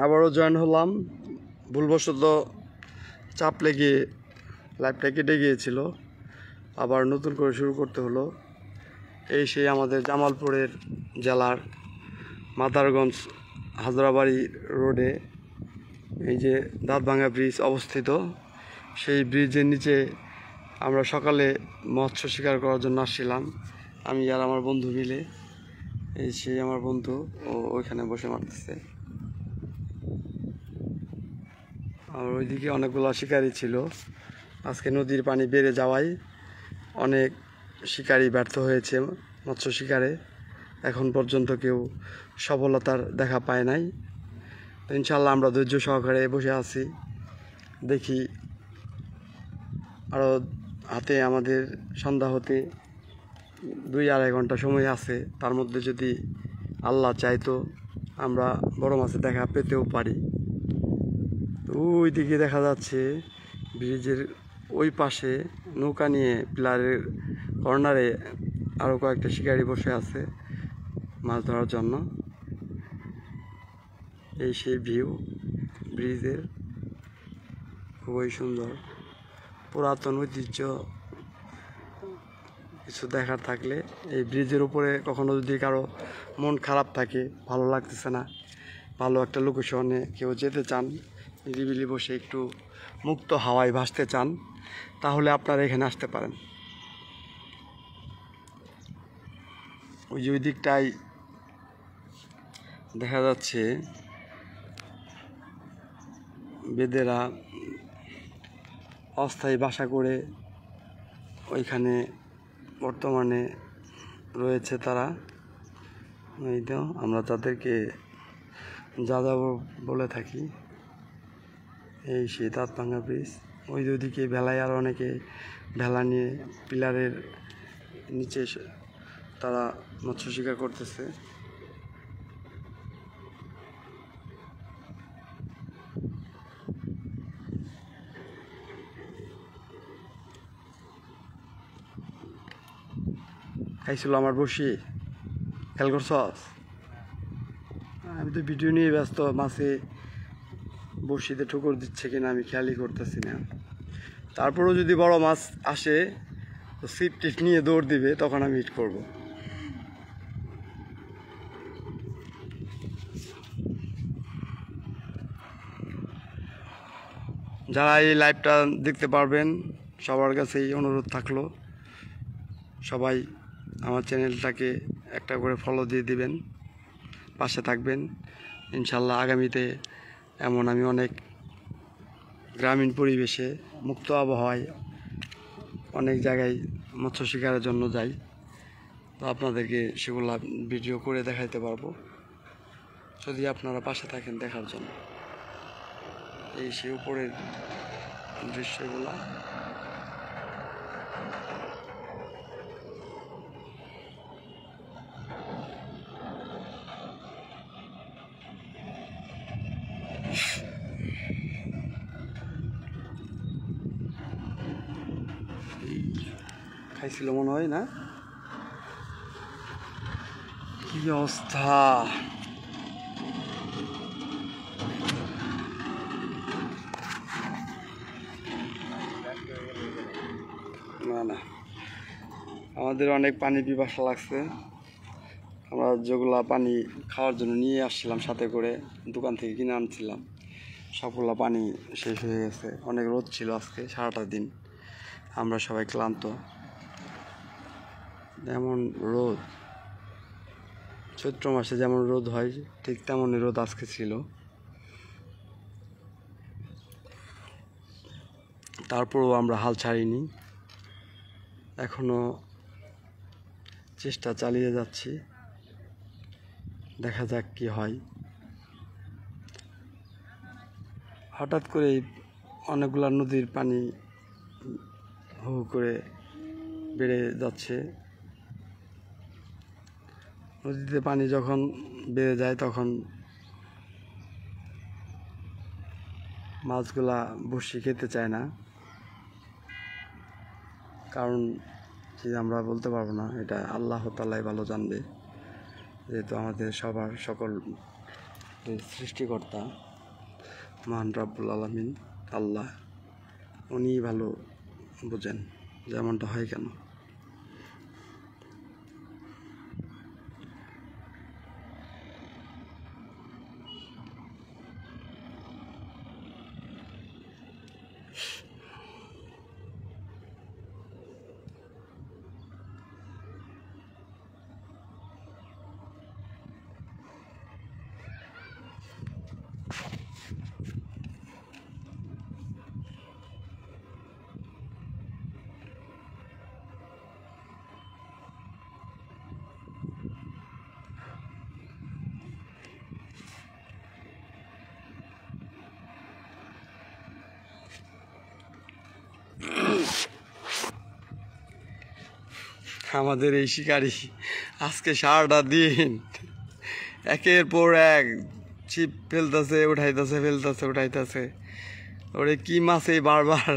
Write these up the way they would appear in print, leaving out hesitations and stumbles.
আবারও জয়েন হলাম। ভুলবশত চাপ লেগে লাইভটা কেটে গিয়েছিল, আবার নতুন করে শুরু করতে হলো। এই সেই আমাদের জামালপুরের জেলার মাদারগঞ্জ হাজরাবাড়ি রোডে এই যে দাঁতভাঙ্গা ব্রিজ অবস্থিত। সেই ব্রিজের নিচে আমরা সকালে মৎস্য শিকার করার জন্য আসছিলাম, আমি আর আমার বন্ধু মিলে। এই সেই আমার বন্ধু, ও ওইখানে বসে মারতেছে। আর ওইদিকে অনেকগুলো শিকারি ছিল। আজকে নদীর পানি বেড়ে যাওয়ায় অনেক শিকারি ব্যর্থ হয়েছে মৎস্য শিকারে। এখন পর্যন্ত কেউ সফলতার দেখা পায় নাই। তো ইনশাল্লাহ আমরা ধৈর্য সহকারে বসে আছি, দেখি আরও হাতে আমাদের সন্ধ্যা হতে 2-2.5 ঘন্টা সময় আছে। তার মধ্যে যদি আল্লাহ চাইতো আমরা বড় মাছের দেখা পেতেও পারি। ওই দিকে দেখা যাচ্ছে ব্রিজের ওই পাশে নৌকা নিয়ে পিলারের কর্নারে আরও কয়েকটা শিকারি বসে আছে মাছ ধরার জন্য। এই সেই ভিউ ব্রিজের, খুবই সুন্দর। পুরাতন ঐতিহ্য কিছু দেখার থাকলে এই ব্রিজের উপরে কখনো যদি কারো মন খারাপ থাকে, ভালো লাগতেছে না, ভালো একটা লোকেশনে কেউ যেতে চান, নিরিবিলি বসে একটু মুক্ত হাওয়ায় ভাসতে চান, তাহলে আপনারা এখানে আসতে পারেন। ওই যে ওই দিকটায় দেখা যাচ্ছে বেদেরা অস্থায়ী বাসা করে ওইখানে বর্তমানে রয়েছে তারা। এই তো আমরা তাদেরকে যাযাবর বলে থাকি। এই সেই দাঁতভাঙ্গা ব্রিজ। ওই দিকে ভেলায় আর অনেকে ভেলা নিয়ে পিলারের নিচে তারা মৎস্য শিকার করতেছে। খাইছিল আমার বসি, খেয়াল করছস? আমি তো ভিডিও নিয়ে ব্যস্ত, মাছে বসিতে ঠুকর দিচ্ছে কিনা আমি খেয়ালই করতেছি না। তারপরেও যদি বড় মাছ আসে তো ছিপ টিপ নিয়ে দৌড় দিবে, তখন আমি হিট করব। যারা এই লাইভটা দেখতে পারবেন সবার কাছেই অনুরোধ থাকলো, সবাই আমার চ্যানেলটাকে একটা করে ফলো দিয়ে দিবেন, পাশে থাকবেন। ইনশাল্লাহ আগামীতে এমন আমি অনেক গ্রামীণ পরিবেশে মুক্ত আবহাওয়ায় অনেক জায়গায় মৎস্য শিকারের জন্য যাই, তো আপনাদেরকে সেগুলো ভিডিও করে দেখাইতে পারবো যদি আপনারা পাশে থাকেন দেখার জন্য। এই সে উপরের দৃশ্যগুলা খাইছিল মনে হয় না? কি অবস্থা! না না, আমাদের অনেক পানি পিপাসা লাগছে। আমরা যেগুলা পানি খাওয়ার জন্য নিয়ে আসছিলাম সাথে করে, দোকান থেকে কিনে আনছিলাম, সবগুলা পানি শেষ হয়ে গেছে। অনেক রোদ ছিল আজকে, সারাটা দিন আমরা সবাই ক্লান্ত। যেমন রোদ চৈত্র মাসে যেমন রোদ হয়, ঠিক তেমনই রোদ আজকে ছিল। তারপরেও আমরা হাল ছাড়িনি, এখনো চেষ্টা চালিয়ে যাচ্ছি, দেখা যাক কি হয়। হঠাৎ করে অনেকগুলা নদীর পানি হু করে বেড়ে যাচ্ছে। নদীতে পানি যখন বেড়ে যায় তখন মাছগুলা বড়শি খেতে চায় না, কারণ কি আমরা বলতে পারবো না, এটা আল্লাহ তাআলাই ভালো জানবে। যেহেতু আমাদের সবার সকল সৃষ্টিকর্তা মহান রব্বুল আলামিন আল্লাহ, উনিই ভালো বোঝেন যেমনটা হয় কেন। আমাদের এই শিকারি আজকে সারাটা দিন একের পর এক ছিপ ফেলতেছে, উঠাইতেছে, ফেলতেছে, উঠাইতেছে। ওরে কি মাছে বারবার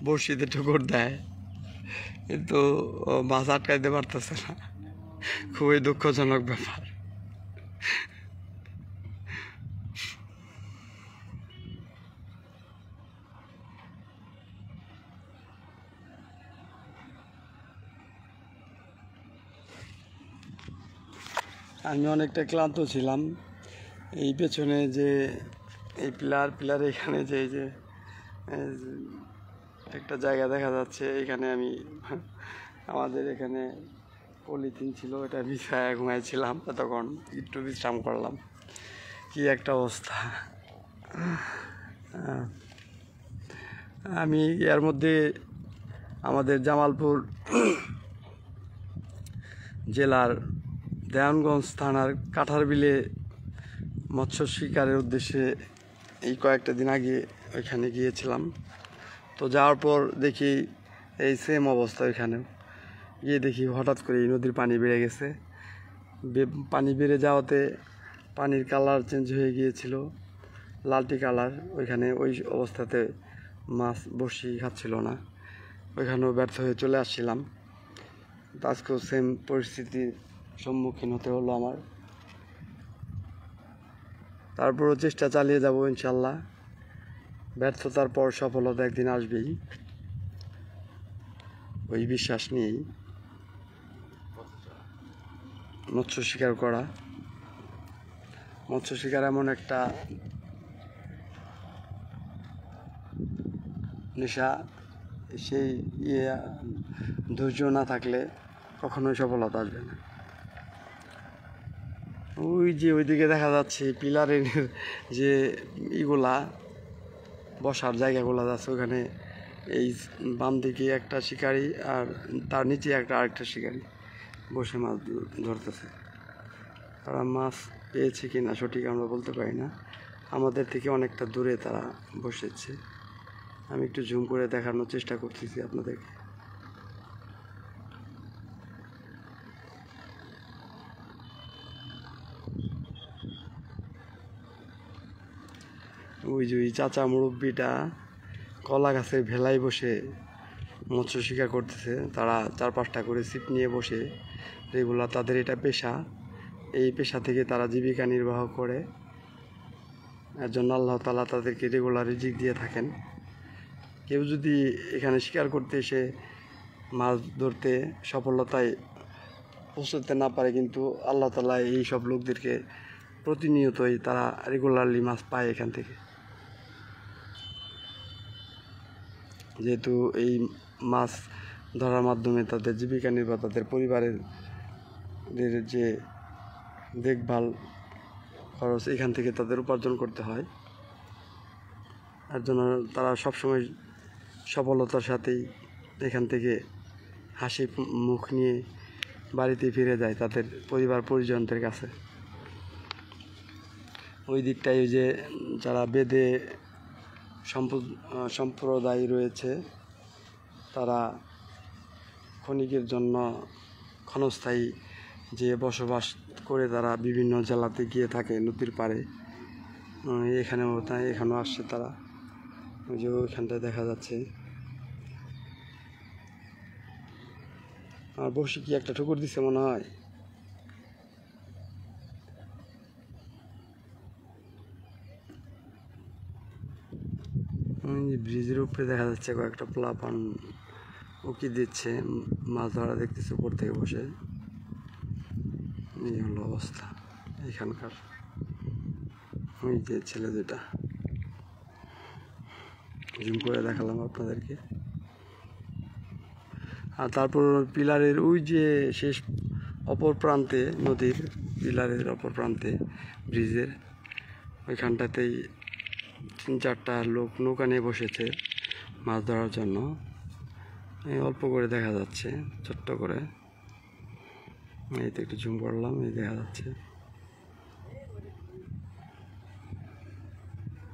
বড়শিতে ঠুকুর দেয়, কিন্তু ও মাছ আটকাইতে পারতেছে না। খুবই দুঃখজনক ব্যাপার। আমি অনেকটা ক্লান্ত ছিলাম। এই পেছনে যে এই পিলার এখানে যে এই যে একটা জায়গা দেখা যাচ্ছে, এখানে আমি আমাদের এখানে পলিথিন ছিল, এটা বিছায়া ঘুমাইছিলাম, তখন একটু বিশ্রাম করলাম। কি একটা অবস্থা। আমি এর মধ্যে আমাদের জামালপুর জেলার দেওয়ানগঞ্জ থানার কাঁঠার বিলে মৎস্য শিকারের উদ্দেশ্যে এই কয়েকটা দিন আগে ওইখানে গিয়েছিলাম। তো যাওয়ার পর দেখি এই সেম অবস্থা। ওইখানেও গিয়ে দেখি হঠাৎ করে এই নদীর পানি বেড়ে গেছে। পানি বেড়ে যাওয়াতে পানির কালার চেঞ্জ হয়ে গিয়েছিল, লালটি কালার। ওইখানে ওই অবস্থাতে মাছ বড়শি খাচ্ছিল না, ওইখানেও ব্যর্থ হয়ে চলে আসছিলাম। আজকেও সেম পরিস্থিতির সম্মুখীন হতে হলো আমার। তারপরও চেষ্টা চালিয়ে যাব ইনশাল্লাহ। ব্যর্থতার পর সফলতা একদিন আসবেই, ওই বিশ্বাস নিয়েই মৎস্য শিকার করা। মৎস্য শিকার এমন একটা নেশা, সেই ধৈর্য না থাকলে কখনোই সফলতা আসবে না। ওই যে ওইদিকে দেখা যাচ্ছে পিলারের যে ইগুলা বসার জায়গাগুলো আছে, ওখানে এই বাম দিকে একটা শিকারি আর তার নিচে আরেকটা শিকারি বসে মাছ ধরতেছে। তারা মাছ পেয়েছে কি না সঠিক আমরা বলতে পারি না। আমাদের থেকে অনেকটা দূরে তারা বসেছে। আমি একটু জুম করে দেখানোর চেষ্টা করতেছি আপনাদেরকে। ওই যে ওই চাচা মুরব্বিটা কলা গাছের ভেলায় বসে মৎস্য শিকার করতেছে। তারা 4-5টা করে ছিপ নিয়ে বসে, রেগুলার তাদের এটা পেশা। এই পেশা থেকে তারা জীবিকা নির্বাহ করে। এর জন্য আল্লাহ তাআলা তাদেরকে রেগুলার রিজিক দিয়ে থাকেন। কেউ যদি এখানে শিকার করতে এসে মাছ ধরতে সফলতায় পৌঁছতে না পারে, কিন্তু আল্লাহ তাআলা এই সব লোকদেরকে প্রতিনিয়তই তারা রেগুলারলি মাছ পায় এখান থেকে। যেহেতু এই মাছ ধরার মাধ্যমে তাদের জীবিকা নির্বাহ, তাদের পরিবারের যে দেখভাল খরচ এখান থেকে তাদের উপার্জন করতে হয়। এর জন্য তারা সবসময় সফলতার সাথেই এখান থেকে হাসি মুখ নিয়ে বাড়িতে ফিরে যায় তাদের পরিবার পরিজনদের কাছে। ওই দিকটায় ওই যে যারা বেদে সম্প্রদায় রয়েছে, তারা ক্ষণিকের জন্য ক্ষণস্থায়ী যে বসবাস করে তারা বিভিন্ন জেলাতে গিয়ে থাকে নদীর পাড়ে। এখানেও আসছে তারা। ওই যে ওইখানটায় দেখা যাচ্ছে। আর বসে কি একটা ঠুকুর দিছে মনে হয়। ব্রিজের উপরে দেখা যাচ্ছে কয়েকটা পোলাপান উকি দিচ্ছে, মাছ ধরা দেখতেছে উপর থেকে বসে। এই হলো অবস্থা এখানকার। ওই যে ছেলে দুটা জুম করে দেখালাম আপনাদেরকে। আর তারপর পিলারের ওই যে শেষ অপর প্রান্তে, নদীর পিলারের অপর প্রান্তে ব্রিজের ওইখানটাতেই 3-4টা লোক নৌকা নিয়ে বসেছে মাছ ধরার জন্য। এই অল্প করে দেখা যাচ্ছে, ছোট্ট করে। এই তো একটু জুম করলাম, এই দেখা যাচ্ছে।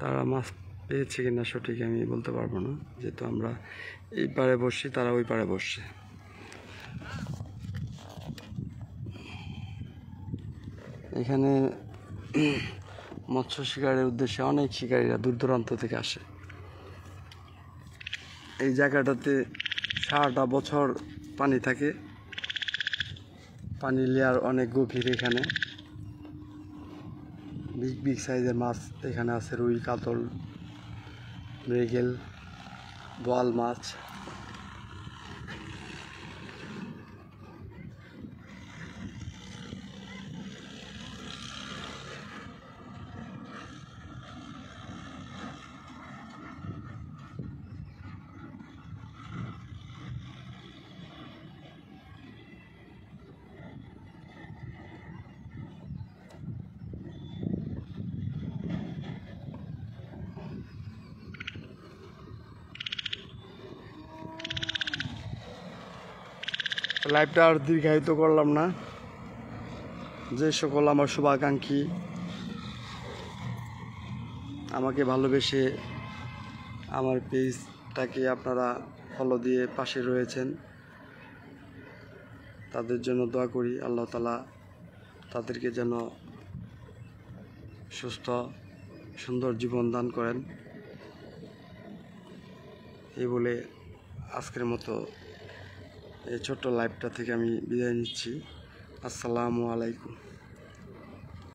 তারা মাছ পেয়েছে কিনা সঠিক আমি বলতে পারবো না, যেহেতু আমরা এই পাড়ে বসছি, তারা ওই পাড়ে বসছে। এখানে মৎস্য শিকারের উদ্দেশ্যে অনেক শিকারীরা দূর দূরান্ত থেকে আসে। এই জায়গাটাতে সারাটা বছর পানি থাকে, পানি লেয়ার অনেক গভীর। এখানে বিগ বিগ সাইজের মাছ এখানে আছে, রুই, কাতল, মৃগেল, বোয়াল মাছ। লাইভটা আর দীর্ঘায়িত করলাম না। যে সকল আমার শুভাকাঙ্ক্ষী আমাকে ভালোবেসে আমার পেজটাকে আপনারা ফলো দিয়ে পাশে রয়েছেন, তাদের জন্য দোয়া করি। আল্লাহ তাআলা তাদেরকে যেন সুস্থ সুন্দর জীবন দান করেন। এই বলে আজকের মতো এই ছোট্ট লাইভটা থেকে আমি বিদায় নিচ্ছি। আসসালামু আলাইকুম।